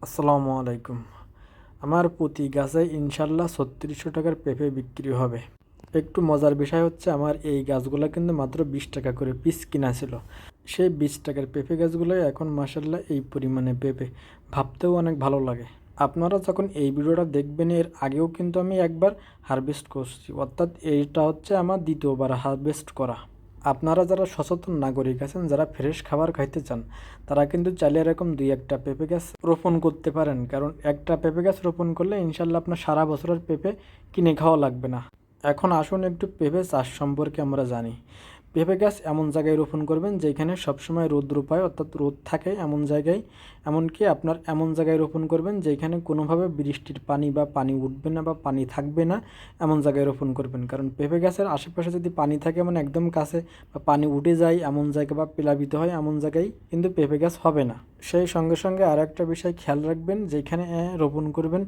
আসসালামু আলাইকুম। আমার প্রতি গাছে ইনশাল্লাহ ৩৬০০ টাকার পেঁপে বিক্রি হবে। একটু মজার বিষয় হচ্ছে আমার এই গাছগুলো কিন্তু মাত্র ২০ টাকা করে পিস কিনা ছিল। সেই ২০ টাকার পেঁপে গাছগুলো এখন মাসাল্লাহ এই পরিমাণে পেঁপে, ভাবতেও অনেক ভালো লাগে। আপনারা যখন এই ভিডিওটা দেখবেন এর আগেও কিন্তু আমি একবার হারভেস্ট করছি, অর্থাৎ এইটা হচ্ছে আমার দ্বিতীয়বার হারভেস্ট করা। আপনারা যারা সচেতন নাগরিক আছেন, যারা ফ্রেশ খাবার খাইতে চান, তারা কিন্তু চাইলে এরকম ২-১টা পেঁপে গাছ রোপণ করতে পারেন। কারণ একটা পেঁপে গাছ রোপণ করলে ইনশাল্লাহ আপনার সারা বছরের পেঁপে কিনে খাওয়া লাগবে না। এখন আসুন একটু পেঁপে চাষ সম্পর্কে আমরা জানি। পেঁপে গাছ এমন জায়গায় রোপণ করবেন যেখানে সবসময় রৌদ্র পায়, অর্থাৎ রোদ থাকে এমন জায়গায়। এমনকি আপনার এমন জায়গায় রোপণ করবেন যেখানে কোনোভাবে বৃষ্টির পানি বা পানি উঠবে না বা পানি থাকবে না, এমন জায়গায় রোপণ করবেন। কারণ পেঁপে গাছের আশেপাশে যদি পানি থাকে, মানে একদম কাছে বা পানি উঠে যায় এমন জায়গা বা প্লাবিত হয় এমন জায়গায় কিন্তু পেঁপে গাছ হবে না। সেই সঙ্গে সঙ্গে আর একটা বিষয় খেয়াল রাখবেন, যেখানে রোপণ করবেন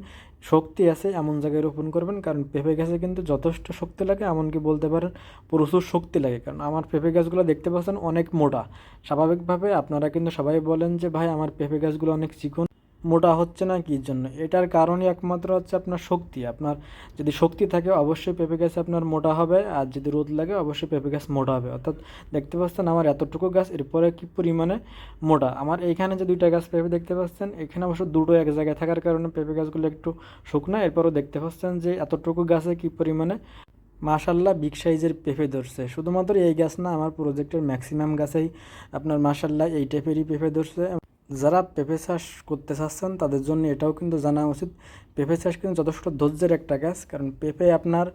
শক্তি আছে এমন জায়গায় রোপণ করবেন। কারণ পেঁপে গাছে কিন্তু যথেষ্ট শক্তি লাগে, এমনকি বলতে পারেন প্রচুর শক্তি লাগে। কারণ আমার পেঁপে গাছগুলো দেখতে পাচ্ছেন অনেক মোটা। স্বাভাবিকভাবে আপনারা কিন্তু সবাই বলেন যে ভাই আমার পেঁপে গাছগুলো অনেক চিকন, মোটা হচ্ছে না, কী জন্য? এটার কারণই একমাত্র হচ্ছে আপনার শক্তি। আপনার যদি শক্তি থাকে অবশ্যই পেঁপে গাছ আপনার মোটা হবে, আর যদি রোদ লাগে অবশ্যই পেঁপে গাছ মোটা হবে। অর্থাৎ দেখতে পাচ্ছেন আমার এতটুকু গাছ, এরপরে কি পরিমাণে মোটা। আমার এইখানে যে 2টা গাছ পেঁপে দেখতে পাচ্ছেন, এখানে অবশ্য দুটো এক জায়গায় থাকার কারণে পেঁপে গাছগুলো একটু শুকনা। এরপরও দেখতে পাচ্ছেন যে এতটুকু গাছে কি পরিমাণে মাশাল্লাহ বিগ সাইজের পেঁপে ধরছে। শুধুমাত্র এই গাছ না, আমার প্রজেক্টের ম্যাক্সিমাম গাছেই আপনার মাশাল্লাহ এই টাইপেরই পেঁপে ধরছে। যারা পেঁপে চাষ করতে চাচ্ছেন তাদের জন্য এটাও কিন্তু জানা উচিত, পেঁপে চাষ কিন্তু যথেষ্ট ধৈর্যের একটা গাছ। কারণ পেঁপে আপনার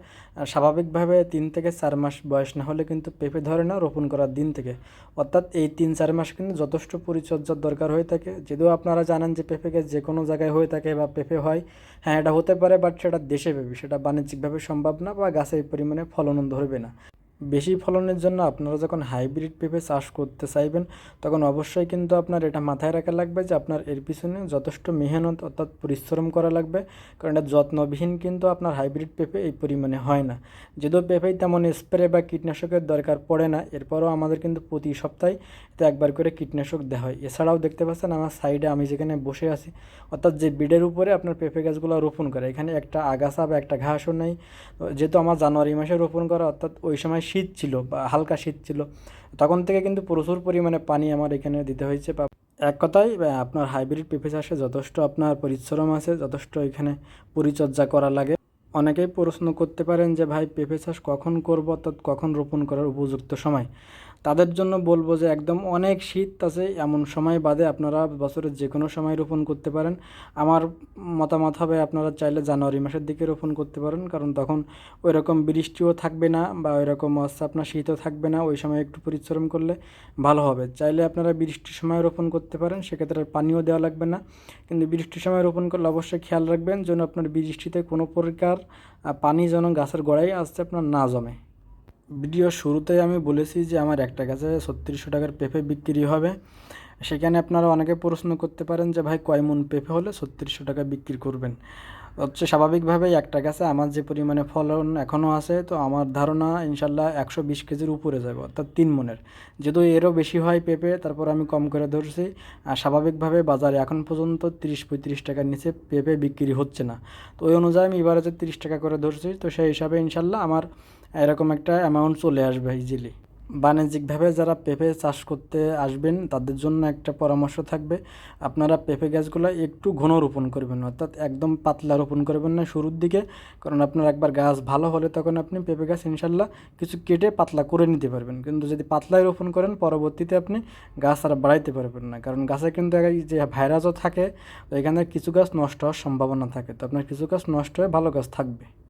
স্বাভাবিকভাবে 3 থেকে 4 মাস বয়স না হলে কিন্তু পেঁপে ধরে না রোপণ করার দিন থেকে। অর্থাৎ এই 3-4 মাস কিন্তু যথেষ্ট পরিচর্যার দরকার হয়ে থাকে। যদিও আপনারা জানেন যে পেঁপে গাছ যে কোনো জায়গায় হয়ে থাকে বা পেঁপে হয়, হ্যাঁ এটা হতে পারে, বাট সেটা দেশে পেঁপে, সেটা বাণিজ্যিকভাবে সম্ভব না বা গাছে এই পরিমাণে ফলনও ধরবে না। বেশি ফলনের জন্য আপনারা যখন হাইব্রিড পেঁপে চাষ করতে চাইবেন, তখন অবশ্যই কিন্তু আপনার এটা মাথায় রাখা লাগবে যে আপনার এর পিছনে যথেষ্ট মেহনত অর্থাৎ পরিশ্রম করা লাগবে। কারণ এটা যত্নবিহীন কিন্তু আপনার হাইব্রিড পেঁপে এই পরিমাণে হয় না। যদিও পেঁপেই তেমন স্প্রে বা কীটনাশকের দরকার পড়ে না, এরপরও আমাদের কিন্তু প্রতি সপ্তাহে তো একবার করে কীটনাশক দেওয়া হয়। এছাড়াও দেখতে পাচ্ছেন আমার সাইডে আমি যেখানে বসে আছি, অর্থাৎ যে বিডের উপরে আপনার পেঁপে গাছগুলো রোপণ করে, এখানে একটা আগাছা বা একটা ঘাসও নেই। যেহেতু আমার জানুয়ারি মাসে রোপণ করা, অর্থাৎ ওই সময় শীত ছিল বা হালকা শীত ছিল, তখন থেকে কিন্তু প্রচুর পরিমাণে পানি আমার এখানে দিতে হয়েছে। বা এক কথায় আপনার হাইব্রিড পেঁপে চাষে যথেষ্ট আপনার পরিশ্রম আছে, যথেষ্ট এখানে পরিচর্যা করা লাগে। অনেকেই প্রশ্ন করতে পারেন যে ভাই পেঁপে চাষ কখন করব, অর্থাৎ কখন রোপণ করার উপযুক্ত সময়। তাদের জন্য বলবো যে একদম অনেক শীত আছে এমন সময় বাদে আপনারা বছরের যে কোনো সময় রোপণ করতে পারেন। আমার মতামত হবে আপনারা চাইলে জানুয়ারি মাসের দিকে রোপণ করতে পারেন, কারণ তখন ওই রকম বৃষ্টিও থাকবে না বা ওই রকম হচ্ছে আপনার শীতও থাকবে না, ওই সময় একটু পরিশ্রম করলে ভালো হবে। চাইলে আপনারা বৃষ্টির সময় রোপণ করতে পারেন, সেক্ষেত্রে আর পানিও দেওয়া লাগবে না। কিন্তু বৃষ্টির সময় রোপণ করলে অবশ্যই খেয়াল রাখবেন যেন আপনার বৃষ্টিতে কোনো প্রকার পানি যেন গাছের গোড়ায় আসতে আপনার না জমে। ভিডিওর শুরুতেই আমি বলেছি যে আমার একটা গাছে ৩৬০০ টাকার পেঁপে বিক্রি হবে। সেখানে আপনারা অনেকে প্রশ্ন করতে পারেন যে ভাই কয় মন পেঁপে হলে ৩৬০০ টাকা বিক্রি করবেন। হচ্ছে স্বাভাবিকভাবেই একটা গাছে আমার যে পরিমাণে ফলন এখনও আছে, তো আমার ধারণা ইনশাল্লাহ 120 কেজির উপরে যাবে, অর্থাৎ 3 মনের। যেহেতু এরও বেশি হয় পেঁপে, তারপর আমি কম করে ধরছি। আর স্বাভাবিকভাবে বাজারে এখন পর্যন্ত 30-35 টাকার নিচে পেঁপে বিক্রি হচ্ছে না। তো ওই অনুযায়ী আমি এবারে যে 30 টাকা করে ধরছি, তো সেই হিসাবে ইনশাল্লাহ আমার এরকম একটা অ্যামাউন্ট চলে আসবে ইজিলি। বাণিজ্যিকভাবে যারা পেঁপে চাষ করতে আসবেন তাদের জন্য একটা পরামর্শ থাকবে, আপনারা পেঁপে গাছগুলো একটু ঘন রোপণ করবেন, অর্থাৎ একদম পাতলা রোপণ করবেন না শুরুর দিকে। কারণ আপনার একবার গাছ ভালো হলে তখন আপনি পেঁপে গাছ ইনশাল্লাহ কিছু কেটে পাতলা করে নিতে পারবেন। কিন্তু যদি পাতলাই রোপণ করেন পরবর্তীতে আপনি গাছ আর বাড়াইতে পারবেন না, কারণ গাছে কিন্তু যে ভাইরাসও থাকে, তো এখানে কিছু গাছ নষ্ট হওয়ার সম্ভাবনা থাকে, তো আপনার কিছু গাছ নষ্ট হয়ে ভালো গাছ থাকবে।